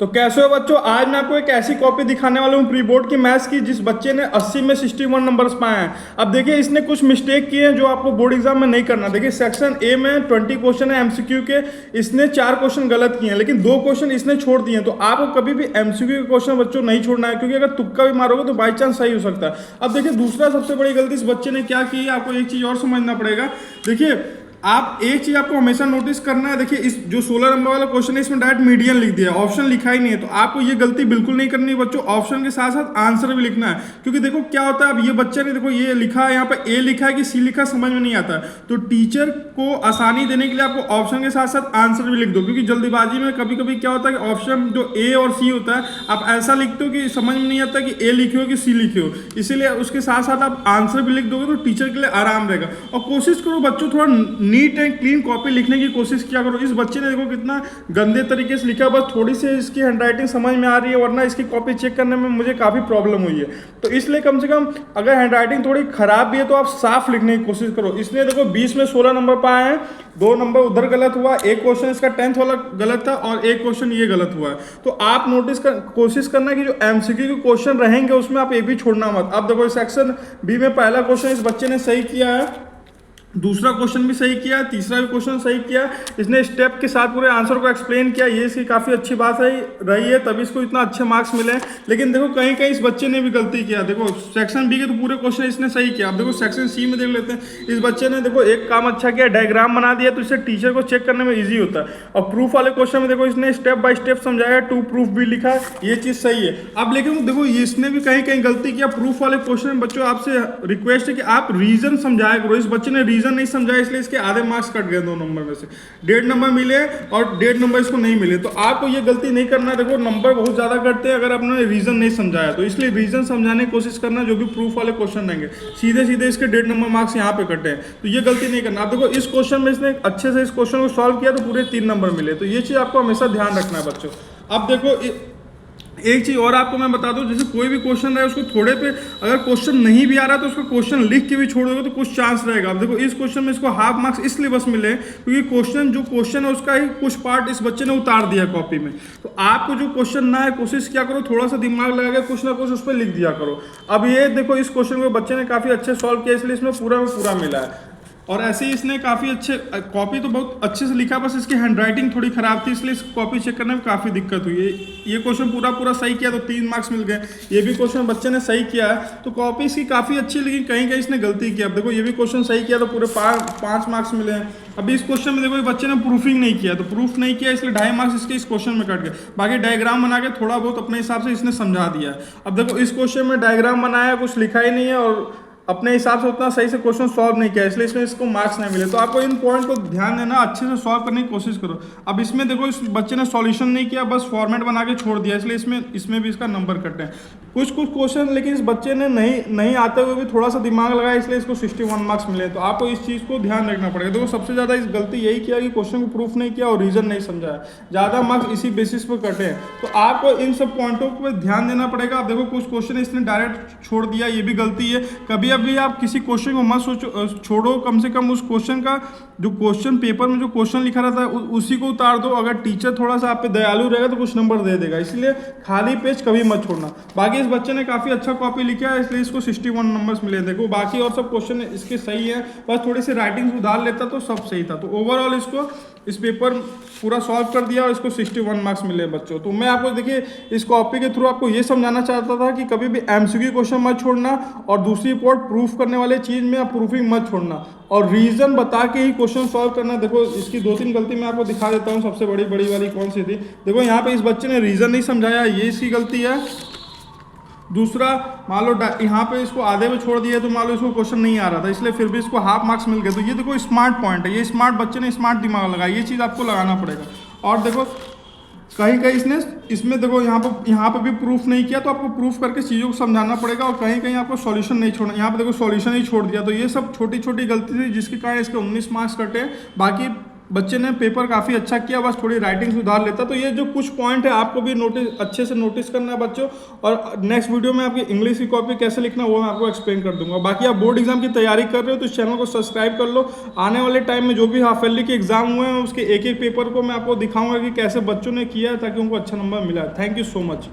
तो कैसे हो बच्चों, आज मैं आपको एक ऐसी कॉपी दिखाने वाला हूँ प्री बोर्ड की मैथ्स की जिस बच्चे ने 80 में 61 नंबर्स पाए हैं। अब देखिए इसने कुछ मिस्टेक किए हैं जो आपको बोर्ड एग्जाम में नहीं करना। देखिए सेक्शन ए में 20 क्वेश्चन है एमसीक्यू के, इसने 4 क्वेश्चन गलत किए हैं लेकिन 2 क्वेश्चन इसने छोड़ दिए हैं। तो आपको कभी भी एमसीक्यू के क्वेश्चन बच्चों नहीं छोड़ना है, क्योंकि अगर तुक्का भी मारोगे तो बाई चांस सही हो सकता है। अब देखिए दूसरा सबसे बड़ी गलती इस बच्चे ने क्या की है, आपको एक चीज और समझना पड़ेगा। देखिए आप एक चीज आपको हमेशा नोटिस करना है। देखिए इस जो 16 नंबर वाला क्वेश्चन है इसमें डायरेक्ट मीडियन लिख दिया है, ऑप्शन लिखा ही नहीं है। तो आपको ये गलती बिल्कुल नहीं करनी है बच्चों, ऑप्शन के साथ साथ आंसर भी लिखना है। क्योंकि देखो क्या होता है, अब ये बच्चे ने देखो ये लिखा है, यहाँ पे ए लिखा है कि सी लिखा, समझ में नहीं आता है। तो टीचर को आसानी देने के लिए आपको ऑप्शन के साथ साथ आंसर भी लिख दो, क्योंकि जल्दीबाजी में कभी कभी क्या होता है कि ऑप्शन जो ए और सी होता है आप ऐसा लिखते हो कि समझ में नहीं आता कि ए लिखे हो कि सी लिखे हो, इसीलिए उसके साथ साथ आप आंसर भी लिख दोगे तो टीचर के लिए आराम रहेगा। और कोशिश करो बच्चों थोड़ा नीट एंड क्लीन कॉपी लिखने की कोशिश किया करो। इस बच्चे ने देखो कितना गंदे तरीके से लिखा, बस थोड़ी सी इसकी हैंडराइटिंग समझ में आ रही है, वरना इसकी कॉपी चेक करने में मुझे काफ़ी प्रॉब्लम हुई है। तो इसलिए कम से कम अगर हैंडराइटिंग थोड़ी खराब भी है तो आप साफ लिखने की कोशिश करो। इसने देखो 20 में 16 नंबर पाए हैं, 2 नंबर उधर गलत हुआ, एक क्वेश्चन इसका 10th वाला गलत था और एक क्वेश्चन ये गलत हुआ है। तो आप कोशिश करना कि जो एमसीक्यू के क्वेश्चन रहेंगे उसमें आप एक भी छोड़ना मत। अब देखो सेक्शन बी में पहला क्वेश्चन इस बच्चे ने सही किया है, दूसरा क्वेश्चन भी सही किया, तीसरा भी क्वेश्चन सही किया। इसने स्टेप के साथ पूरे आंसर को एक्सप्लेन किया, ये इसकी काफ़ी अच्छी बात रही है, तभी इसको इतना अच्छे मार्क्स मिले। लेकिन देखो कहीं कहीं इस बच्चे ने भी गलती किया। देखो सेक्शन बी के तो पूरे क्वेश्चन इसने सही किया। अब देखो सेक्शन सी में देख लेते हैं। इस बच्चे ने देखो एक काम अच्छा किया, डायग्राम बना दिया, तो इससे टीचर को चेक करने में ईजी होता है। और प्रूफ वाले क्वेश्चन में देखो इसने स्टेप बाय स्टेप समझाया, टू प्रूफ भी लिखा, ये चीज़ सही है। अब लेकिन देखो इसने भी कहीं कहीं गलती किया। प्रूफ वाले क्वेश्चन में बच्चों आपसे रिक्वेस्ट है कि आप रीजन समझाया करो। इस बच्चे ने रीजन नहीं समझा, इसलिए इसके आधे मार्क्स कट गए 2 नंबर में से। 1.5 नंबर मिले और 1.5 नंबर इसको नहीं मिले। तो आपको ये गलती नहीं करना। देखो नंबर बहुत ज्यादा कटते हैं अगर आपने रीजन नहीं समझाया, तो इसलिए रीजन समझाने की कोशिश करना। जो भी प्रूफ वाले क्वेश्चन रहेंगे सीधे सीधे इसके 1.5 नंबर मार्क्स यहाँ पे कटे हैं, तो ये गलती नहीं करना। आप देखो इस क्वेश्चन में इसने अच्छे से इस क्वेश्चन को सॉल्व किया तो पूरे 3 नंबर मिले। तो ये चीज आपको हमेशा ध्यान रखना है बच्चों। अब देखो एक चीज और आपको मैं बता दूं, जैसे कोई भी क्वेश्चन रहे उसको थोड़े पे अगर क्वेश्चन नहीं भी आ रहा तो उसको क्वेश्चन लिख के भी छोड़ दोगे तो कुछ चांस रहेगा। अब देखो इस क्वेश्चन में इसको हाफ मार्क्स इसलिए बस मिले क्योंकि क्वेश्चन है उसका ही कुछ पार्ट इस बच्चे ने उतार दिया कॉपी में। तो आपको जो क्वेश्चन ना है कोशिश क्या करो, थोड़ा सा दिमाग लगा के कुछ ना कुछ उस पर लिख दिया करो। अब ये देखो इस क्वेश्चन को बच्चे ने काफी अच्छे सॉल्व किया, इसलिए इसमें पूरा में पूरा मिला है। और ऐसे ही इसने काफ़ी अच्छे कॉपी तो बहुत अच्छे से लिखा, बस इसकी हैंडराइटिंग थोड़ी खराब थी, इसलिए इस कॉपी चेक करने में काफ़ी दिक्कत हुई। ये क्वेश्चन पूरा सही किया तो 3 मार्क्स मिल गए। ये भी क्वेश्चन बच्चे ने सही किया है, तो कॉपी इसकी काफ़ी अच्छी, लेकिन कहीं कहीं इसने गलती की। अब देखो ये भी क्वेश्चन सही किया तो पूरे 5 मार्क्स मिले हैं। अभी इस क्वेश्चन में देखो बच्चे ने प्रूफिंग नहीं किया, तो प्रूफ नहीं किया इसलिए 2.5 मार्क्स इसके इस क्वेश्चन में कट गए। बाकी डायग्राम बना के थोड़ा बहुत अपने हिसाब से इसने समझा दिया है। अब देखो इस क्वेश्चन में डायग्राम बनाया, कुछ लिखा ही नहीं है और अपने हिसाब से उतना सही से क्वेश्चन सॉल्व नहीं किया, इसलिए इसमें इसको मार्क्स नहीं मिले। तो आपको इन पॉइंट को ध्यान देना, अच्छे से सॉल्व करने की कोशिश करो। अब इसमें देखो इस बच्चे ने सॉल्यूशन नहीं किया, बस फॉर्मेट बना के छोड़ दिया, इसलिए इसमें भी इसका नंबर कटे हैं। कुछ क्वेश्चन लेकिन इस बच्चे ने नहीं आते हुए भी थोड़ा सा दिमाग लगाया, इसलिए इसको 61 मार्क्स मिले। तो आपको इस चीज़ को ध्यान रखना पड़ेगा। देखो सबसे ज़्यादा इस गलती यही किया कि क्वेश्चन को प्रूफ नहीं किया और रीजन नहीं समझाया, ज़्यादा मार्क्स इसी बेसिस पर कटे हैं। तो आपको इन सब पॉइंटों पर ध्यान देना पड़ेगा। अब देखो कुछ क्वेश्चन इसने डायरेक्ट छोड़ दिया, ये भी गलती है। कभी अभी आप किसी क्वेश्चन को मत छोड़ो, कम से कम उस क्वेश्चन का जो क्वेश्चन पेपर में जो क्वेश्चन लिखा रहता है उसी को उतार दो। अगर टीचर थोड़ा सा आप पे दयालु रहेगा तो कुछ नंबर दे देगा, इसलिए खाली पेज कभी मत छोड़ना। बाकी इस बच्चे ने काफी अच्छा कॉपी लिखा है, इसलिए इसको 61 नंबर्स मिले। देखो बाकी और सब क्वेश्चन इसके सही है, बस थोड़ी सी राइटिंग सुधार लेता तो सब सही था। तो ओवरऑल इसको इस पेपर पूरा सॉल्व कर दिया और इसको 61 मार्क्स मिले बच्चों। तो मैं आपको देखिए इस कॉपी के थ्रू आपको ये समझाना चाहता था कि कभी भी एमसीक्यू क्वेश्चन मत छोड़ना, और दूसरी पार्ट प्रूफ करने वाले चीज में आप प्रूफिंग मत छोड़ना, और रीजन बता के ही क्वेश्चन सॉल्व करना। देखो इसकी 2-3 गलती मैं आपको दिखा देता हूँ। सबसे बड़ी वाली कौन सी थी, देखो यहाँ पे इस बच्चे ने रीजन नहीं समझाया, ये इसकी गलती है। दूसरा मान लो यहाँ पे इसको आधे में छोड़ दिया, तो मान लो इसको क्वेश्चन नहीं आ रहा था, इसलिए फिर भी इसको हाफ मार्क्स मिल गए। तो ये देखो स्मार्ट पॉइंट है, ये स्मार्ट बच्चे ने स्मार्ट दिमाग लगाया, ये चीज़ आपको लगाना पड़ेगा। और देखो कहीं इसमें देखो यहाँ पे भी प्रूफ नहीं किया, तो आपको प्रूफ करके चीज़ों को समझाना पड़ेगा। और कहीं आपको सॉल्यूशन नहीं छोड़ना, यहाँ पे देखो सॉल्यूशन ही छोड़ दिया। तो ये सब छोटी छोटी गलती थी जिसके कारण इसके 19 मार्क्स कटे। बाकी बच्चे ने पेपर काफ़ी अच्छा किया, बस थोड़ी राइटिंग सुधार लेता। तो ये जो कुछ पॉइंट है आपको भी नोटिस अच्छे से नोटिस करना है बच्चों। और नेक्स्ट वीडियो में आपकी इंग्लिश की कॉपी कैसे लिखना है वो मैं आपको एक्सप्लेन कर दूंगा। बाकी आप बोर्ड एग्जाम की तैयारी कर रहे हो तो इस चैनल को सब्सक्राइब कर लो। आने वाले टाइम में जो भी हाफ ईयरली के एग्जाम हुए हैं उसके एक एक पेपर को मैं आपको दिखाऊंगा कि कैसे बच्चों ने किया है ताकि उनको अच्छा नंबर मिला है। Thank you so much.